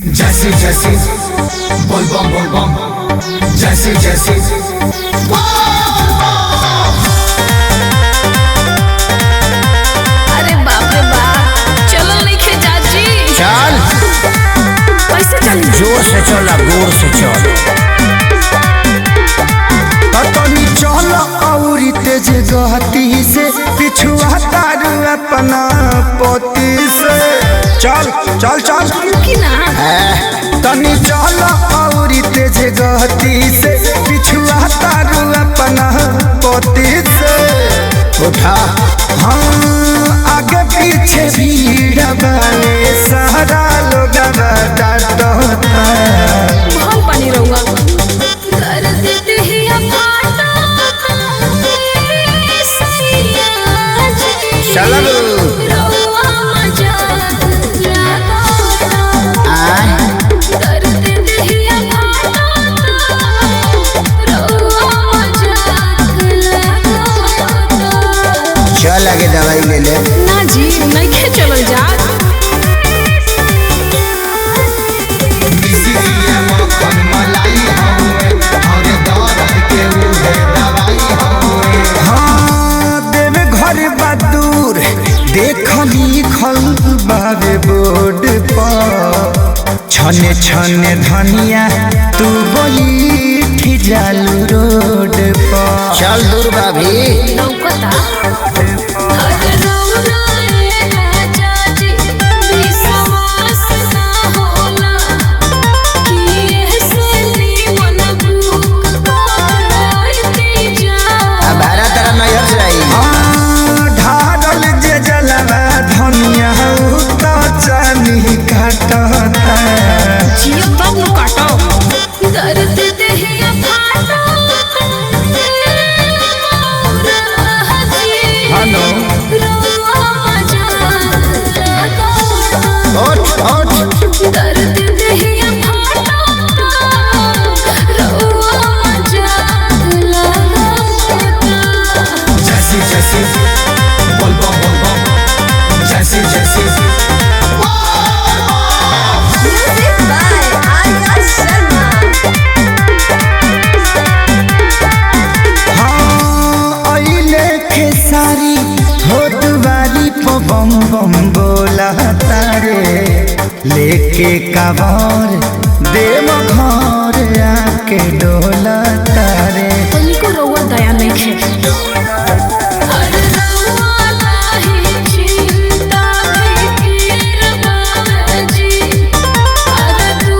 जैसे जैसे बोल बम जैसे जैसे अरे बाप रे बाप, चलो लिखे चाची। चल कैसे चल? जोर से चल, गोर से चल। तनी चल औरी तेज गति से, पिछुआ तारू अपना पति से। चल चल चल कि ना तनी चल औरी तेज गति से, पिछुआ तारू अपना पति से। उठा हाँ आगे पीछे भीड़ बने, सारा लोग डांटता। बहुत पानी रहूंगा कर देते ही अफाटा चल रउआ मजाक लगाता। कर देते ही अफाटा रउआ मजाक लगाता। चल आगे दवाई ले ले। ना जी नहीं चलल जा। देखनी खल बाबे बोर्ड पर, छने छने धनिया तू बैठी जालू रोड पर। चल दूर भाभी। लौकता अरे रउआ ए चाची विश्वास ना होला कि ऐसे नीमन बुक करती जा। अब भारत तेरा नजर से आई। ढारल जे जलवा धनिया तो चानी काटता। जियो तब न काटो दर्द देहिया फाटा हेलो रउआ मजाक लगाता। उठ दर्द देहिया फाटा रउआ मजाक लगाता। जैसे जैसे बोल बम जैसे जैसे म्यूजिक बाय आर्या शर्मा। हाँ अइले खेसारी हो दुआरी पे बम बम बोला तारे, लेके कावर देव घर आके डोला तारे। तनिको रउआ दया नइखे। अरे रउआ नाही चिंता फिकिर बाजी। अरे 2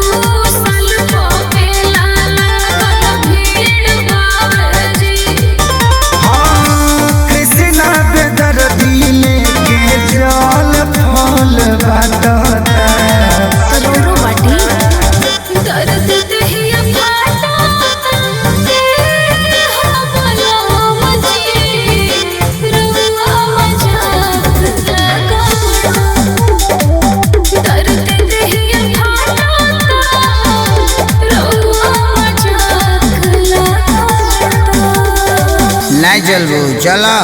साल पहला लागल भीड़ बाजी। हाँ कृष्णा बेदर्दी लेके जल फल बाटता। करोड़ो बाटी दर्द देहिया फाटा हमला मजी। रउआ मजाक लगाता। दर्द देहिया फाटा रउआ मजाक लगाता। नहीं चलबू चलो।